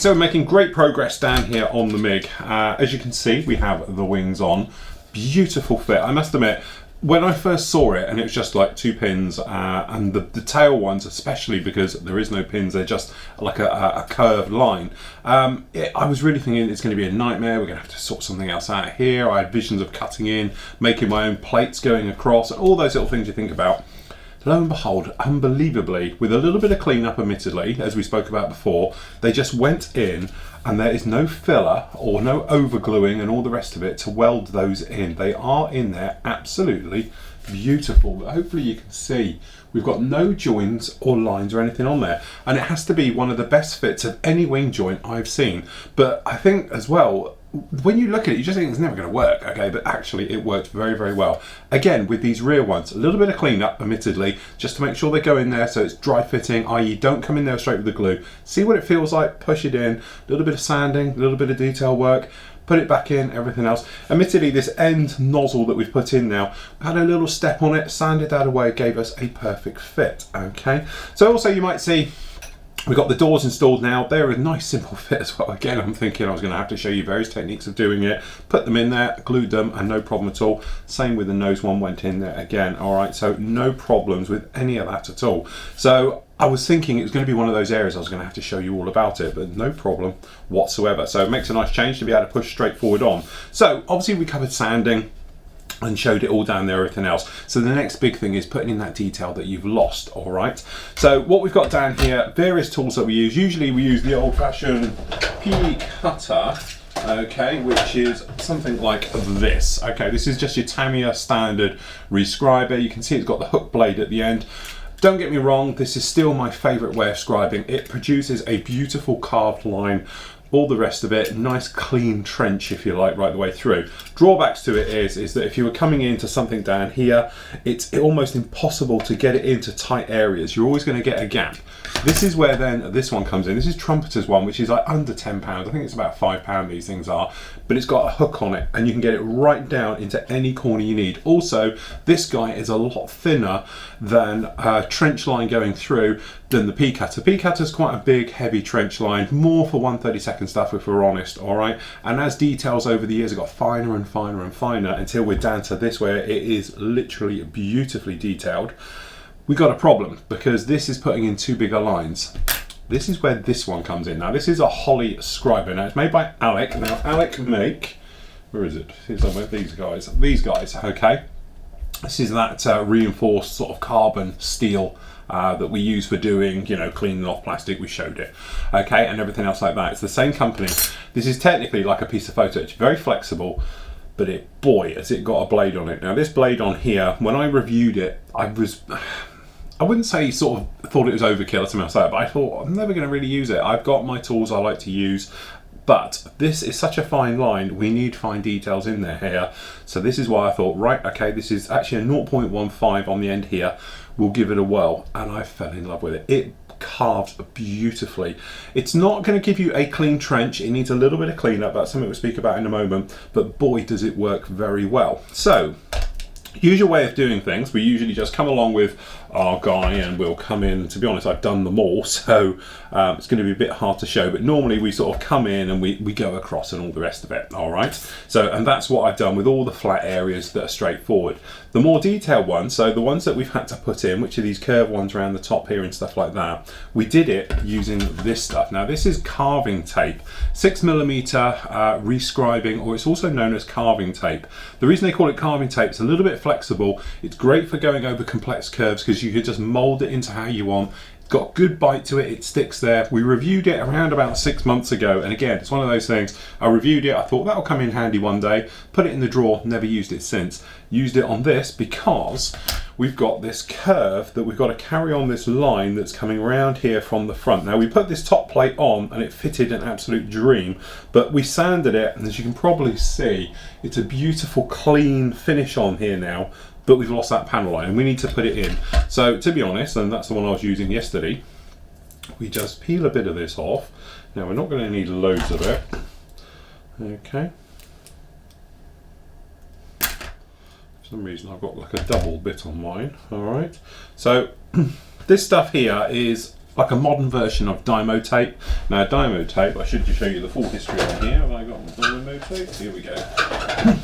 so we're making great progress down here on the MIG. As you can see, we have the wings on. Beautiful fit. I must admit, when I first saw it, and it was just like 2 pins, and the tail ones, especially because there is no pins, they're just like a curved line. I was really thinking it's going to be a nightmare. We're going to have to sort something else out here. I had visions of cutting in, making my own plates going across, and all those little things you think about. Lo and behold, unbelievably, with a little bit of cleanup admittedly, as we spoke about before, they just went in and there is no filler or no over gluing and all the rest of it to weld those in. They are in there absolutely beautiful. But hopefully you can see we've got no joins or lines or anything on there. And it has to be one of the best fits of any wing joint I've seen. But I think as well, when you look at it, you just think it's never going to work, okay? But actually, it worked very, very well. Again, with these rear ones, a little bit of cleanup, admittedly, just to make sure they go in there so it's dry fitting, i.e. don't come in there straight with the glue. See what it feels like, push it in, a little bit of sanding, a little bit of detail work, put it back in, everything else. Admittedly, this end nozzle that we've put in now, had a little step on it, sanded that away, gave us a perfect fit, okay? So also you might see, we've got the doors installed now. They're a nice simple fit as well. Again, I'm thinking I was going to have to show you various techniques of doing it. Put them in there, glued them, and no problem at all. Same with the nose one, went in there again. All right, so no problems with any of that at all. So I was thinking it was going to be one of those areas I was going to have to show you all about it, but no problem whatsoever. So it makes a nice change to be able to push straight forward on. So obviously we covered sanding and showed it all down there, everything else. So the next big thing is putting in that detail that you've lost, all right? So what we've got down here, various tools that we use. Usually we use the old-fashioned P cutter, okay, which is something like this. Okay, this is just your Tamiya standard rescriber. You can see it's got the hook blade at the end. Don't get me wrong, this is still my favorite way of scribing. It produces a beautiful carved line, all the rest of it, nice clean trench if you like, right the way through. Drawbacks to it is that if you were coming into something down here, it's almost impossible to get it into tight areas. You're always going to get a gap. This is where then this one comes in. This is Trumpeter's one, which is like under £10. I think it's about £5 these things are, but it's got a hook on it and you can get it right down into any corner you need. Also, this guy is a lot thinner than a trench line going through than the P cutter. P cutter is quite a big, heavy trench line, more for 1/32 stuff if we're honest, all right? And as details over the years have got finer and finer and finer until we're down to this where it is literally beautifully detailed. We got a problem because this is putting in too big a lines. This is where this one comes in. Now this is a Holly scriber. Now it's made by Alec. Now Alec make, where is it? It's somewhere, these guys, okay? This is that reinforced sort of carbon steel that we use for doing, you know, cleaning off plastic. We showed it, okay, and everything else like that. It's the same company. This is technically like a piece of photo. It's very flexible, but boy, has it got a blade on it. Now this blade on here, when I reviewed it, I wouldn't say sort of thought it was overkill or something like that, but I thought I'm never going to really use it. I've got my tools I like to use, but this is such a fine line, we need fine details in there here. So this is why I thought, right, okay, this is actually a 0.15 on the end here. We'll give it a whirl, and I fell in love with it. It carves beautifully. It's not going to give you a clean trench. It needs a little bit of cleanup. That's something we'll speak about in a moment, but boy, does it work very well. So, usual way of doing things, we usually just come along with our guy and we'll come in. To be honest, I've done them all, so it's going to be a bit hard to show, but normally we sort of come in and we go across and all the rest of it, all right? So, and that's what I've done with all the flat areas that are straightforward. The more detailed ones, so the ones that we've had to put in, which are these curved ones around the top here and stuff like that, we did it using this stuff. Now this is carving tape, 6mm rescribing, or it's also known as carving tape. The reason they call it carving tape, it's a little bit flexible. It's great for going over complex curves because you could just mold it into how you want. It's got good bite to it, it sticks there. We reviewed it around about 6 months ago, and again, it's one of those things, I reviewed it, I thought that'll come in handy one day, put it in the drawer, never used it since. Used it on this because we've got this curve that we've got to carry on this line that's coming around here from the front. Now we put this top plate on and it fitted an absolute dream, but we sanded it, and as you can probably see, it's a beautiful clean finish on here now, but we've lost that panel line and we need to put it in. So to be honest, and that's the one I was using yesterday, we just peel a bit of this off. Now we're not going to need loads of it, okay. For some reason I've got like a double bit on mine, all right. So this stuff here is like a modern version of Dymo tape. Now Dymo tape, I should just show you the full history on here. Have I got Dymo tape? Here we go.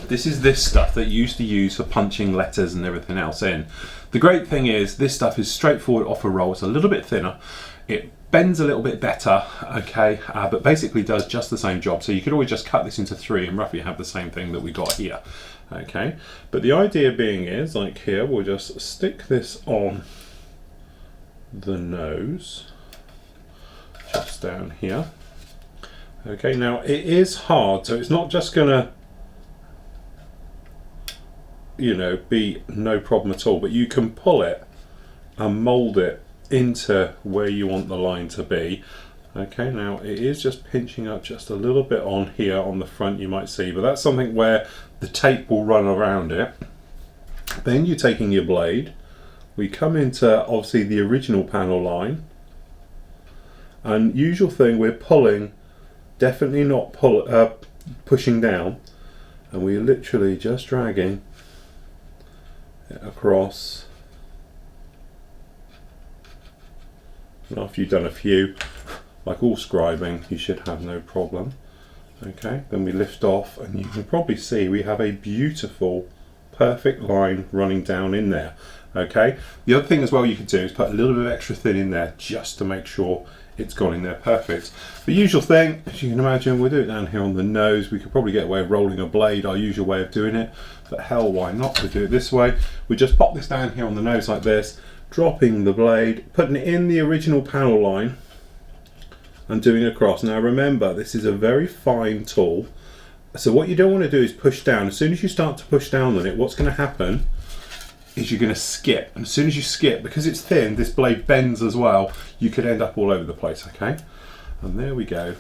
This is this stuff that you used to use for punching letters and everything else in. The great thing is this stuff is straightforward off a roll. It's a little bit thinner. It bends a little bit better, okay, but basically does just the same job. So you could always just cut this into 3 and roughly have the same thing that we got here, okay. But the idea being is, like here, we'll just stick this on the nose, just down here. Okay, now it is hard, so it's not just gonna, you know, be no problem at all, but you can pull it and mold it into where you want the line to be. Okay, now it is just pinching up just a little bit on here on the front, you might see, but that's something where the tape will run around it. Then you're taking your blade, we come into obviously the original panel line, and usual thing, we're pulling, definitely not pushing down, and we're literally just dragging it across. And after you've done a few, like all scribing, you should have no problem. Okay, then we lift off, and you can probably see we have a beautiful, perfect line running down in there. Okay, the other thing as well you could do is put a little bit of extra thin in there just to make sure it's gone in there perfect. The usual thing, as you can imagine, we'll do it down here on the nose. We could probably get away with rolling a blade, our usual way of doing it, but hell, why not? We do it this way. We just pop this down here on the nose like this, dropping the blade, putting it in the original panel line and doing across. Now remember, this is a very fine tool, so what you don't want to do is push down. As soon as you start to push down on it, what's going to happen is you're going to skip, and as soon as you skip, because it's thin, this blade bends as well, you could end up all over the place. Okay, and there we go.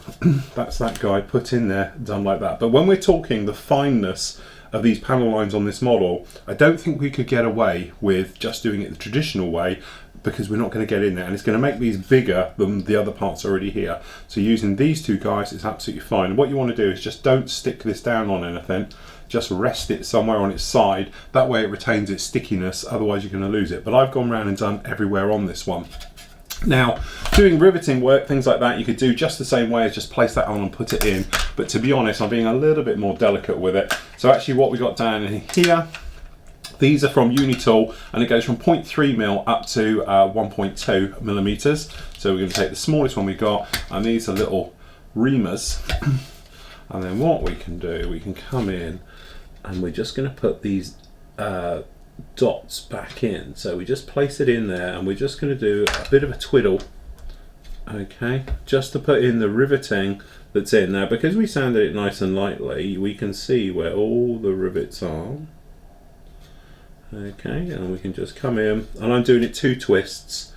That's that guy put in there, done like that. But when we're talking the fineness of these panel lines on this model, I don't think we could get away with just doing it the traditional way, because we're not going to get in there, and it's going to make these bigger than the other parts already here. So using these two guys is absolutely fine. And what you want to do is just don't stick this down on anything, just rest it somewhere on its side, that way it retains its stickiness, otherwise you're going to lose it. But I've gone around and done everywhere on this one. Now, doing riveting work, things like that, you could do just the same way as just place that on and put it in. But to be honest, I'm being a little bit more delicate with it. So actually what we got down in here, these are from Unitool, and it goes from 0.3mm up to 1.2 millimeters. So we're going to take the smallest one we got, and these are little reamers. And then what we can do, we can come in, and we're just going to put these dots back in. So we just place it in there, and we're just going to do a bit of a twiddle, okay, just to put in the riveting that's in. Now because we sanded it nice and lightly, we can see where all the rivets are. Okay, and we can just come in, and I'm doing it 2 twists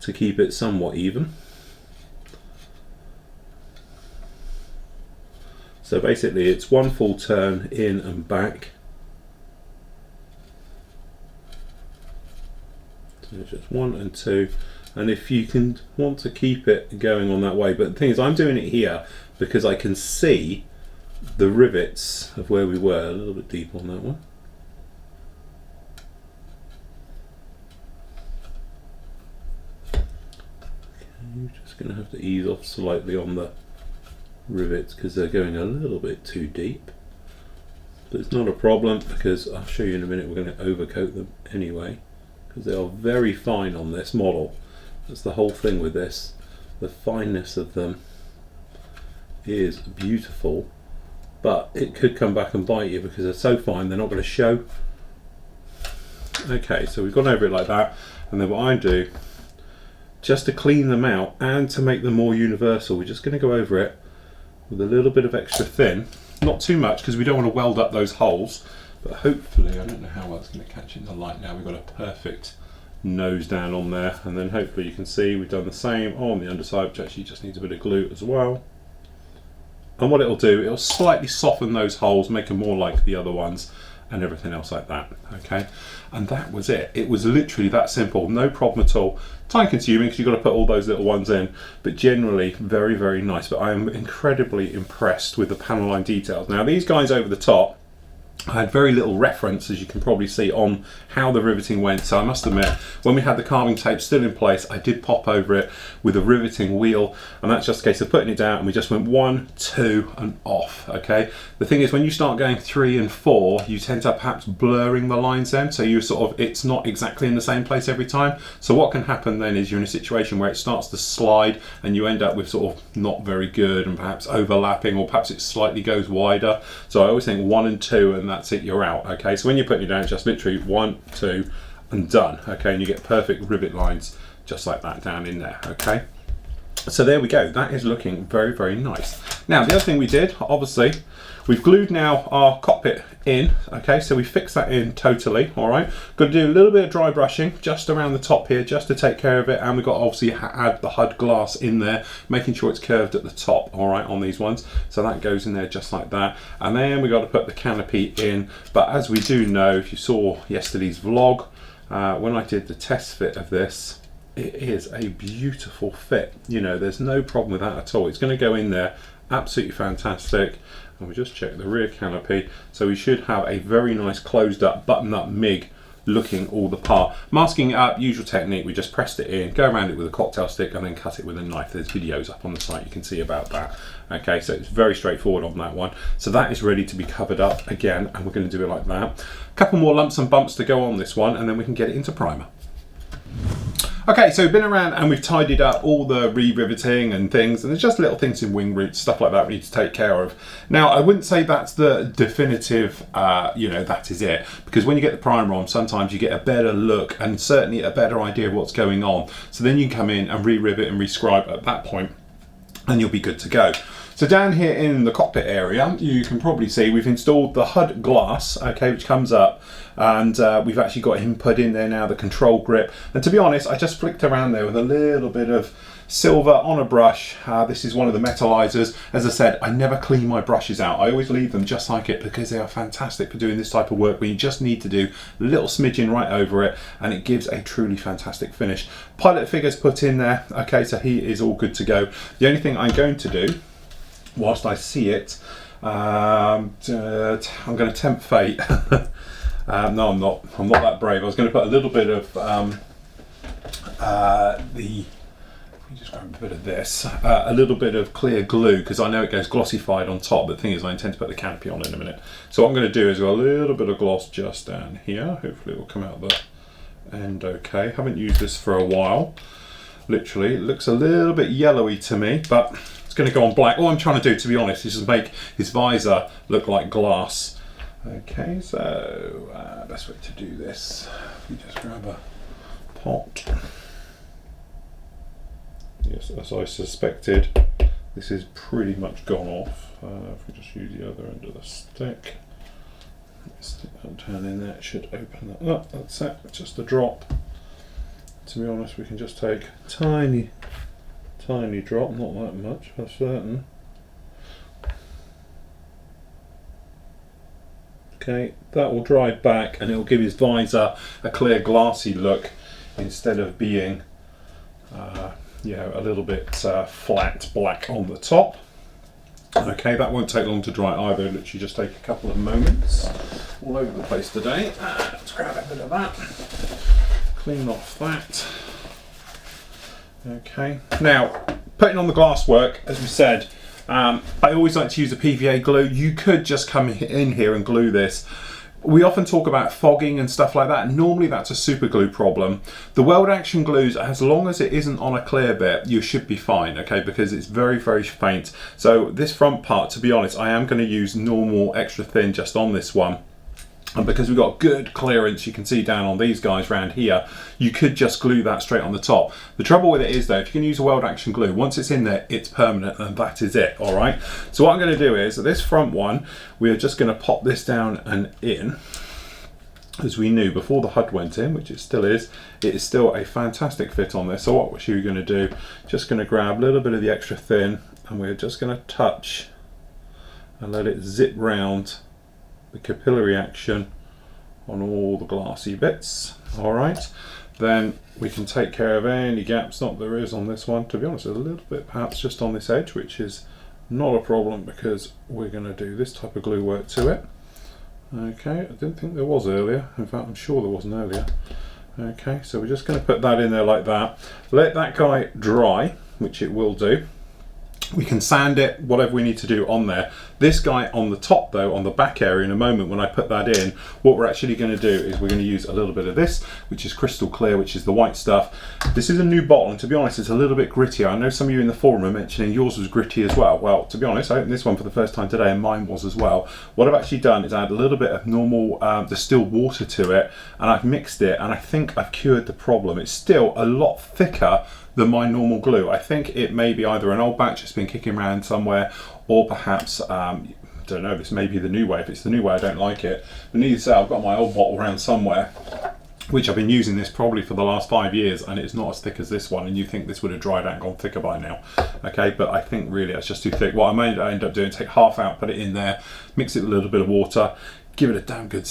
to keep it somewhat even. So basically it's 1 full turn in and back. So just 1 and 2, and if you can want to keep it going on that way, but the thing is I'm doing it here because I can see the rivets of where we were. A little bit deep on that one. You're just going to have to ease off slightly on the rivets because they're going a little bit too deep. But it's not a problem, because I'll show you in a minute, we're going to overcoat them anyway, because they are very fine on this model. That's the whole thing with this. The fineness of them is beautiful, but it could come back and bite you because they're so fine they're not going to show. Okay, so we've gone over it like that, and then what I do, just to clean them out and to make them more universal, we're just going to go over it with a little bit of extra thin, not too much because we don't want to weld up those holes, but hopefully, I don't know how well it's going to catch in the light now, we've got a perfect nose down on there, and then hopefully you can see we've done the same on the underside, which actually just needs a bit of glue as well. And what it'll do, it'll slightly soften those holes, make them more like the other ones, and everything else like that. Okay, and that was it. It was literally that simple, no problem at all. Time consuming because you've got to put all those little ones in, but generally very, very nice. But I am incredibly impressed with the panel line details. Now these guys over the top, I had very little reference, as you can probably see, on how the riveting went. So I must admit, when we had the carving tape still in place, I did pop over it with a riveting wheel, and that's just a case of putting it down, and we just went 1, 2, and off. Okay. The thing is, when you start going 3 and 4, you tend to perhaps blurring the lines then, so you sort of, it's not exactly in the same place every time. So what can happen then is you're in a situation where it starts to slide, and you end up with sort of not very good, and perhaps overlapping, or perhaps it slightly goes wider. So I always think 1 and 2, and that's it, you're out. Okay, so when you're putting it down, just literally 1, 2, and done. Okay, and you get perfect rivet lines just like that down in there. Okay, so there we go. That is looking very, very nice. Now the other thing we did, obviously, we've glued now our cockpit in. Okay, so we fixed that in totally. All right, got to do a little bit of dry brushing just around the top here, just to take care of it, and we've got to obviously add the HUD glass in there, making sure it's curved at the top. All right, on these ones, so that goes in there just like that, and then we got to put the canopy in. But as we do know, if you saw yesterday's vlog, when I did the test fit of this, it is a beautiful fit. You know, there's no problem with that at all. It's going to go in there absolutely fantastic. And we just check the rear canopy, so we should have a very nice closed up, button up MIG looking all the part. Masking it up, usual technique, we just pressed it in, go around it with a cocktail stick, and then cut it with a knife. There's videos up on the site you can see about that. Okay, so it's very straightforward on that one. So that is ready to be covered up again, and we're going to do it like that. A couple more lumps and bumps to go on this one, and then we can get it into primer. Okay, so we've been around and we've tidied up all the re-riveting and things, and there's just little things in wing roots, stuff like that we need to take care of. Now, I wouldn't say that's the definitive, you know, that is it, because when you get the primer on, sometimes you get a better look and certainly a better idea of what's going on. So then you can come in and re-rivet and rescribe at that point, and you'll be good to go. So down here in the cockpit area, you can probably see we've installed the HUD glass, okay, which comes up, and we've actually got him put in there now, the control grip. And to be honest, I just flicked around there with a little bit of silver on a brush. This is one of the metallizers. As I said, I never clean my brushes out. I always leave them just like it, because they are fantastic for doing this type of work where you just need to do a little smidgen right over it, and it gives a truly fantastic finish. Pilot figure's put in there, okay, so he is all good to go. The only thing I'm going to do, whilst I see it, I'm going to tempt fate. No, I'm not that brave. I was going to put a little bit of let me just grab a bit of this, a little bit of clear glue, because I know it goes glossified on top, but the thing is I intend to put the canopy on in a minute. So what I'm going to do is a little bit of gloss just down here. Hopefully it will come out the end okay. Haven't used this for a while. Literally, it looks a little bit yellowy to me, but it's going to go on black. All I'm trying to do, to be honest, is just make his visor look like glass. Okay, so best way to do this, if we just grab a pot. Yes, as I suspected, this is pretty much gone off. If we just use the other end of the stick, stick that down in there, it should open that up. That's it, just a drop. To be honest, we can just take a tiny drop, not that much for certain. Okay, that will dry back, and it will give his visor a clear glassy look instead of being you know, a little bit flat black on the top. Okay, that won't take long to dry either, literally just take a couple of moments. All over the place today. Let's grab a bit of that, clean off that. Okay, now putting on the glass work, as we said, I always like to use a PVA glue. You could just come in here and glue this. We often talk about fogging and stuff like that. Normally that's a super glue problem. The weld action glues, as long as it isn't on a clear bit, you should be fine, okay, because it's very, very faint. So this front part, to be honest, I am going to use normal extra thin just on this one. And because we've got good clearance, you can see down on these guys around here, you could just glue that straight on the top. The trouble with it is though, if you can use a weld action glue, once it's in there, it's permanent, and that is it, all right? So what I'm gonna do is, this front one, we are just gonna pop this down and in. As we knew before the HUD went in, which it still is still a fantastic fit on this. So what we're gonna do, just gonna grab a little bit of the extra thin, and we're just gonna touch and let it zip round the capillary action on all the glassy bits. All right, then we can take care of any gaps that there is on this one. To be honest, a little bit perhaps just on this edge, which is not a problem because we're going to do this type of glue work to it. Okay, I didn't think there was earlier. In fact, I'm sure there wasn't earlier. Okay, so we're just going to put that in there like that. Let that guy dry, which it will do. We can sand it, whatever we need to do on there. This guy on the top though, on the back area, in a moment when I put that in, what we're actually going to do is we're going to use a little bit of this, which is crystal clear, which is the white stuff. This is a new bottle, and to be honest, it's a little bit grittier. I know some of you in the forum are mentioning yours was gritty as well. Well, to be honest, I opened this one for the first time today, and mine was as well. What I've actually done is add a little bit of normal distilled water to it, and I've mixed it, and I think I've cured the problem. It's still a lot thicker than my normal glue. I think it may be either an old batch that's been kicking around somewhere, or perhaps, don't know, this may be the new way. If it's the new way, I don't like it. But needless to say, I've got my old bottle around somewhere, which I've been using this probably for the last 5 years, and it's not as thick as this one, and you think this would have dried out and gone thicker by now. Okay, but I think really it's just too thick. What I may end up doing, take half out, put it in there, mix it with a little bit of water, give it a damn good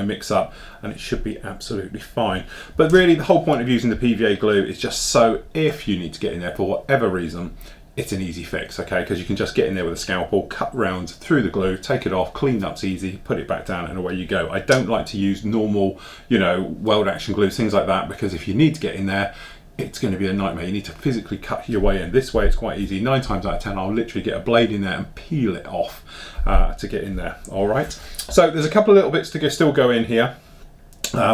mix up, and it should be absolutely fine. But really the whole point of using the PVA glue is just so if you need to get in there for whatever reason, it's an easy fix, okay? Because you can just get in there with a scalpel, cut round through the glue, take it off, clean up's easy, put it back down, and away you go. I don't like to use normal, weld action glue, things like that, because if you need to get in there, it's going to be a nightmare. You need to physically cut your way in. This way it's quite easy. 9 times out of 10 I'll literally get a blade in there and peel it off to get in there. All right, so there's a couple of little bits to still go in here.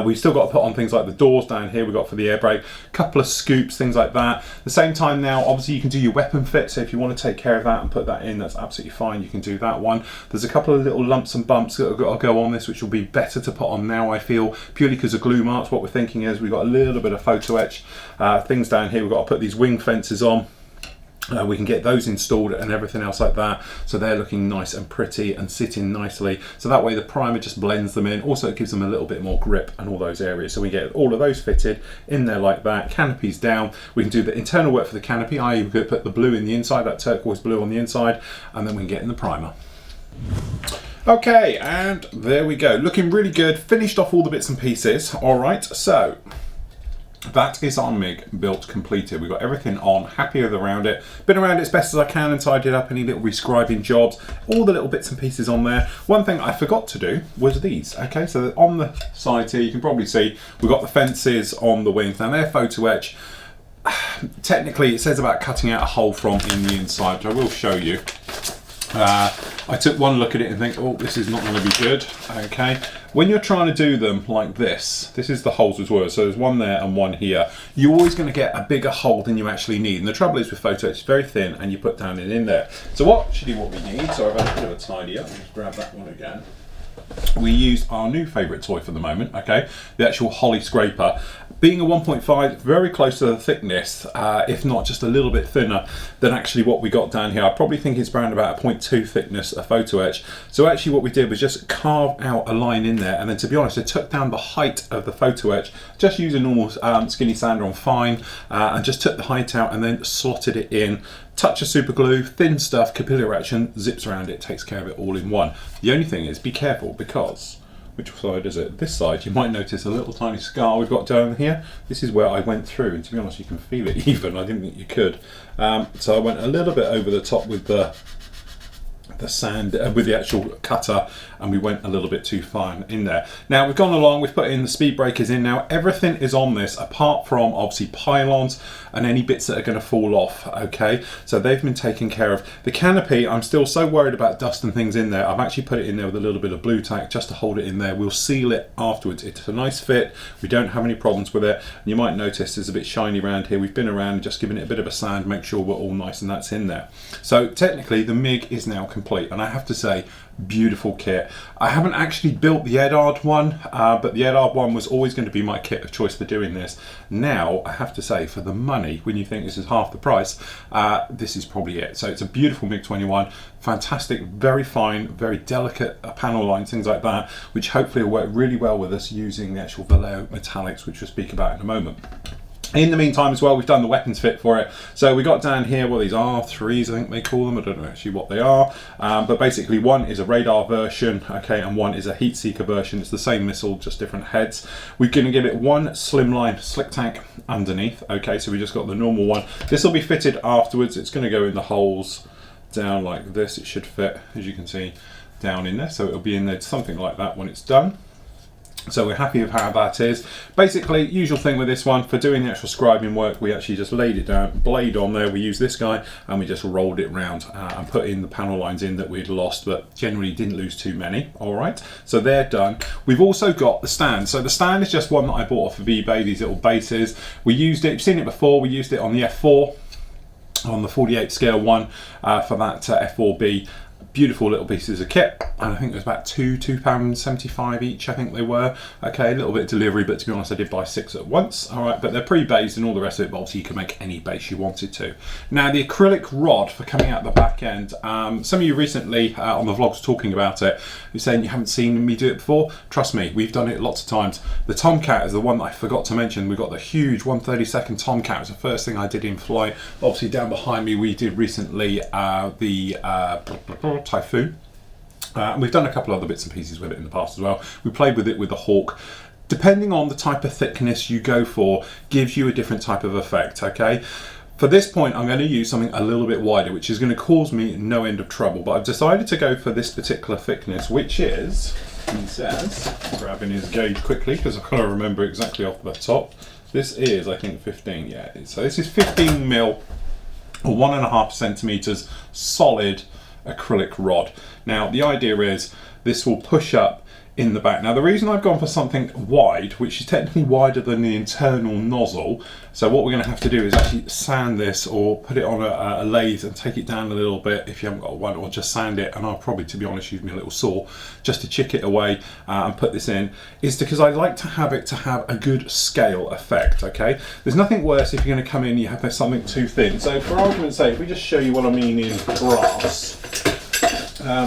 We've still got to put on things like the doors down here we've got for the air brake, a couple of scoops, things like that. At the same time now, obviously you can do your weapon fit, so if you want to take care of that and put that in, that's absolutely fine, you can do that one. There's a couple of little lumps and bumps that will go on this, which will be better to put on now, I feel, purely because of glue marks. What we're thinking is we've got a little bit of photo etch things down here. We've got to put these wing fences on. We can get those installed and everything else like that, so they're looking nice and pretty and sitting nicely, so that way the primer just blends them in. Also it gives them a little bit more grip and all those areas, so we get all of those fitted in there like that. Canopies down, we can do the internal work for the canopy, i.e. we could put the blue in the inside, that turquoise blue on the inside, and then we can get in the primer. Okay, and there we go, looking really good. Finished off all the bits and pieces. All right, so that is our MIG built completed. We've got everything on, happy with around it. Been around it as best as I can and tidied up any little rescribing jobs, all the little bits and pieces on there. One thing I forgot to do was these. Okay, so on the sides here, you can probably see we've got the fences on the wings. Now they're photo etch. Technically it says about cutting out a hole from in the inside, which I will show you. I took one look at it and think, oh, this is not going to be good. Okay, when you're trying to do them like this is the holes as well, so there's one there and one here. You're always going to get a bigger hole than you actually need, and the trouble is with photo etch, it's very thin and you put down and in there. So what we need, so I've had a bit of a tidy up, let's grab that one again. We used our new favourite toy for the moment, okay, the actual Holly scraper. Being a 1.5, very close to the thickness, if not just a little bit thinner than actually what we got down here. I probably think it's around about a 0.2 thickness of photo etch. So actually what we did was just carve out a line in there, and then to be honest, I took down the height of the photo etch, just used a normal skinny sander on fine, and just took the height out and then slotted it in. Touch of super glue, thin stuff, capillary action, zips around it, takes care of it all in one. The only thing is, be careful, because which side is it? This side, you might notice a little tiny scar we've got down here. This is where I went through, and to be honest, you can feel it even. I didn't think you could. So I went a little bit over the top with the sand, with the actual cutter, and we went a little bit too fine in there. Now we've gone along, we've put in the speed breakers in now. Everything is on this apart from obviously pylons and any bits that are going to fall off. Okay, so they've been taken care of. The canopy, I'm still so worried about dust and things in there. I've actually put it in there with a little bit of blue tack just to hold it in there. We'll seal it afterwards. It's a nice fit, we don't have any problems with it. And you might notice there's a bit shiny around here. We've been around and just given it a bit of a sand, make sure we're all nice and that's in there. So technically the MIG is now complete, and I have to say, beautiful kit. I haven't actually built the Edard one, but the Edard one was always going to be my kit of choice for doing this. Now I have to say, for the money, when you think this is half the price, this is probably it. So it's a beautiful MIG-21, fantastic, very fine, very delicate panel lines, things like that, which hopefully will work really well with us using the actual Vallejo metallics, which we'll speak about in a moment. In the meantime as well, we've done the weapons fit for it. So we got down here, well, these R3s, I think they call them. I don't know actually what they are. But basically one is a radar version, okay, and one is a heat seeker version. It's the same missile, just different heads. We're going to give it one slimline slick tank underneath, okay, so we just got the normal one. This will be fitted afterwards. It's going to go in the holes down like this. It should fit, as you can see. down in there, so it'll be in there something like that when it's done. So we're happy with how that is. Basically, usual thing with this one, for doing the actual scribing work, we actually just laid it down, blade on there, we used this guy, and we just rolled it round and put in the panel lines in that we'd lost, but generally didn't lose too many. All right, so they're done. We've also got the stand. So the stand is just one that I bought off of eBay, these little bases. We used it, you've seen it before, we used it on the F4, on the 48 scale one for that F4B. Beautiful little pieces of kit, and I think it was about £2.75 each, I think they were. Okay, a little bit of delivery, but to be honest I did buy 6 at once. All right, but they're pre-based and all the rest of it, but obviously you can make any base you wanted to. Now the acrylic rod for coming out the back end, some of you recently on the vlogs talking about it, you're saying you haven't seen me do it before. Trust me, we've done it lots of times. The Tomcat is the one that I forgot to mention. We've got the huge 1/32 Tomcat. It was the first thing I did in flight. Obviously down behind me we did recently the Typhoon. We've done a couple other bits and pieces with it in the past as well. We played with it with the Hawk. Depending on the type of thickness you go for, gives you a different type of effect, okay? For this point, I'm going to use something a little bit wider, which is going to cause me no end of trouble, but I've decided to go for this particular thickness, which is, he says, grabbing his gauge quickly, because I've got to remember exactly off the top. This is, I think, 15, yeah. So this is 15 mil, or 1.5 centimeters solid acrylic rod. Now the idea is this will push up in the back. Now the reason I've gone for something wide, which is technically wider than the internal nozzle, so what we're going to have to do is actually sand this or put it on a lathe and take it down a little bit if you haven't got one, or just sand it, and I'll probably, to be honest, use my little saw just to chick it away and put this in, is because I like to have it to have a good scale effect. Okay, there's nothing worse if you're going to come in and you have something too thin. So for argument's sake, if we just show you what I mean in brass,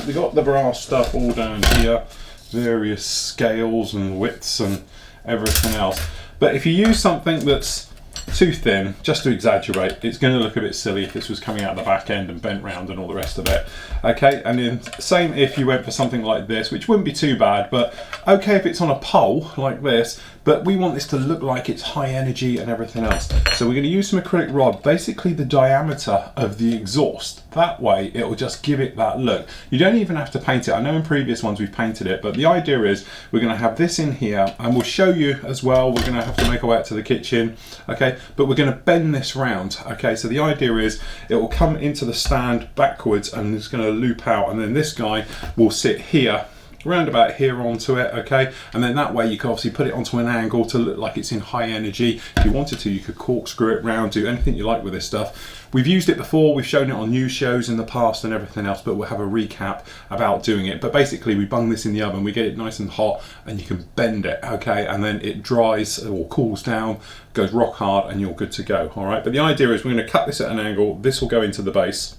we've got the brass stuff all down here, various scales and widths and everything else. But if you use something that's too thin, just to exaggerate, it's going to look a bit silly if this was coming out the back end and bent round and all the rest of it. Okay, and then same if you went for something like this, which wouldn't be too bad, but okay if it's on a pole like this, but we want this to look like it's high energy and everything else. So we're going to use some acrylic rod, basically the diameter of the exhaust. That way it will just give it that look. You don't even have to paint it. I know in previous ones we've painted it, but the idea is we're going to have this in here, and we'll show you as well. We're going to have to make our way out to the kitchen, okay, but we're going to bend this round. Okay, so the idea is it will come into the stand backwards and it's going to loop out, and then this guy will sit here, round about here onto it, okay, and then that way you can obviously put it onto an angle to look like it's in high energy. If you wanted to, you could corkscrew it round, do anything you like with this stuff. We've used it before, we've shown it on news shows in the past and everything else, but we'll have a recap about doing it. But basically we bung this in the oven, we get it nice and hot, and you can bend it, okay, and then it dries or cools down, goes rock hard, and you're good to go. All right, but the idea is we're going to cut this at an angle. This will go into the base.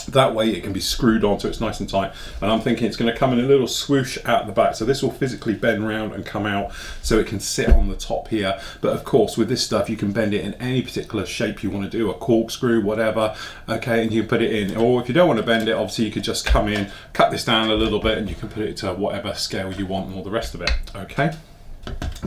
That way it can be screwed on so it's nice and tight, and I'm thinking it's going to come in a little swoosh out the back, so this will physically bend round and come out so it can sit on the top here. But of course with this stuff you can bend it in any particular shape you want to do, a corkscrew, whatever, okay, and you can put it in. Or if you don't want to bend it, obviously you could just come in, cut this down a little bit, and you can put it to whatever scale you want and all the rest of it, okay.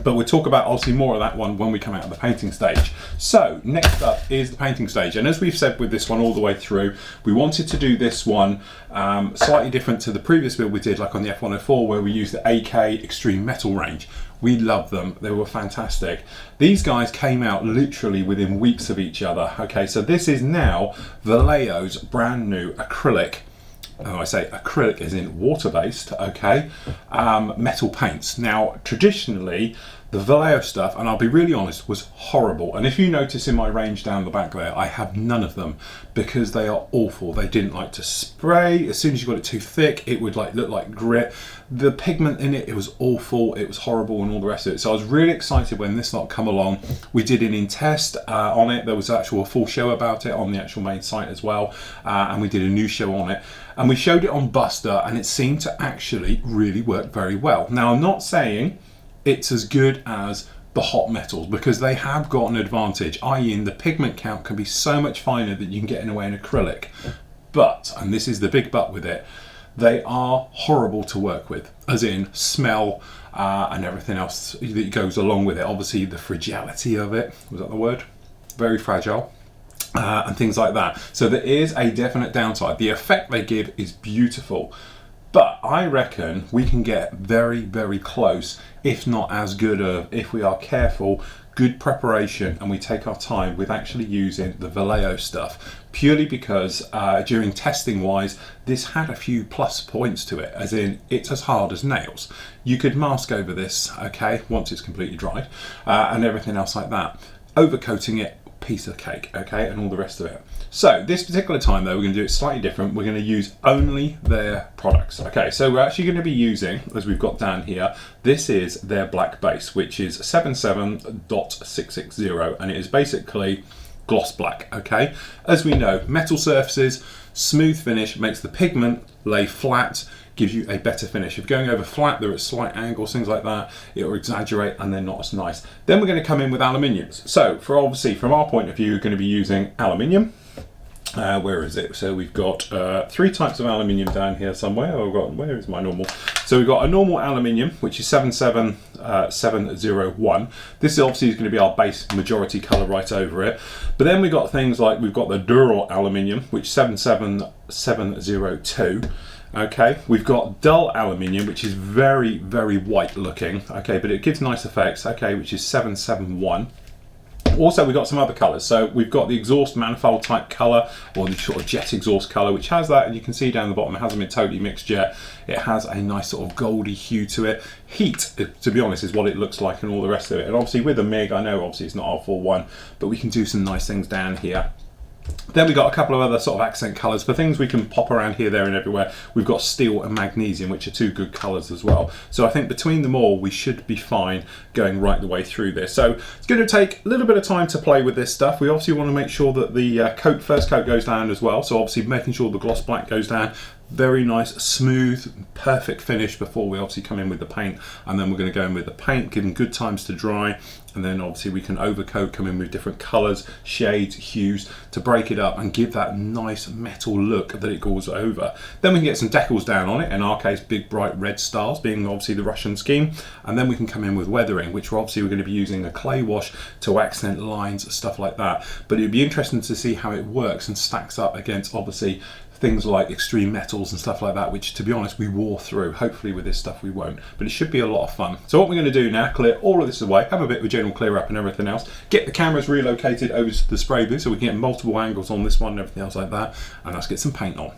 But we'll talk about obviously more of that one when we come out of the painting stage. So next up is the painting stage, and as we've said with this one all the way through, we wanted to do this one slightly different to the previous build we did, like on the F104, where we used the AK Extreme Metal range. We love them, they were fantastic. These guys came out literally within weeks of each other. Okay, so this is now Vallejo's brand new acrylic, I say acrylic as in water-based, okay, metal paints. Now, traditionally, the Vallejo stuff, and I'll be really honest, was horrible. And if you notice in my range down the back there, I have none of them because they are awful. They didn't like to spray. As soon as you got it too thick, it would like look like grit. The pigment in it, it was awful. It was horrible and all the rest of it. So I was really excited when this lot come along. We did an in-test on it. There was actually a full show about it on the actual main site as well. And we did a new show on it. And we showed it on Buster, and it seemed to actually really work very well. Now, I'm not saying it's as good as the hot metals, because they have got an advantage, i.e. in the pigment count can be so much finer that you can get in away in acrylic. But, and this is the big but with it, they are horrible to work with, as in smell and everything else that goes along with it. Obviously the fragility of it, was that the word? Very fragile. And things like that. So there is a definite downside. The effect they give is beautiful. But I reckon we can get very, very close, if not as good, if we are careful, good preparation, and we take our time with actually using the Vallejo stuff, purely because during testing wise, this had a few plus points to it, as in it's as hard as nails. You could mask over this, okay, once it's completely dried, and everything else like that. Overcoating it, piece of cake, okay, and all the rest of it. So this particular time though, we're going to do it slightly different. We're going to use only their products. Okay, so we're actually going to be using, as we've got down here, this is their black base, which is 77.660, and it is basically gloss black. Okay, as we know, metal surfaces, smooth finish makes the pigment lay flat, gives you a better finish. If you're going over flat, they're at slight angles, things like that, it will exaggerate and they're not as nice. Then we're going to come in with aluminiums. So for obviously from our point of view, we're going to be using aluminium. Where is it? So we've got 3 types of aluminium down here somewhere. Oh God, where is my normal? So we've got a normal aluminium, which is 77701. This obviously is going to be our base majority color right over it. But then we've got things like, we've got the dural aluminium, which is 77702. Okay, we've got dull aluminium, which is very, very white looking. Okay, but it gives nice effects. Okay, which is 771. Also, we've got some other colours. So we've got the exhaust manifold type colour, or the sort of jet exhaust colour, which has that, and you can see down the bottom, it hasn't been totally mixed yet. It has a nice sort of goldy hue to it. Heat, to be honest, is what it looks like, and all the rest of it. And obviously with the MIG, I know obviously it's not our full one, but we can do some nice things down here. Then we've got a couple of other sort of accent colours for things we can pop around here, there and everywhere. We've got steel and magnesium, which are 2 good colours as well. So I think between them all, we should be fine going right the way through this. So it's going to take a little bit of time to play with this stuff. We obviously want to make sure that the first coat goes down as well. So obviously making sure the gloss black goes down. Very nice, smooth, perfect finish before we obviously come in with the paint. And then we're going to go in with the paint, give them good times to dry. And then obviously we can overcoat, come in with different colours, shades, hues to break it up and give that nice metal look that it goes over. Then we can get some decals down on it, in our case big bright red stars, being obviously the Russian scheme. And then we can come in with weathering, which we're going to be using a clay wash to accent lines, stuff like that. But it'd be interesting to see how it works and stacks up against obviously things like extreme metals and stuff like that, which to be honest we wore through. Hopefully with this stuff we won't, but it should be a lot of fun. So what we're going to do now, clear all of this away, have a bit of a general clear up and everything else, get the cameras relocated over to the spray booth so we can get multiple angles on this one and everything else like that, and let's get some paint on.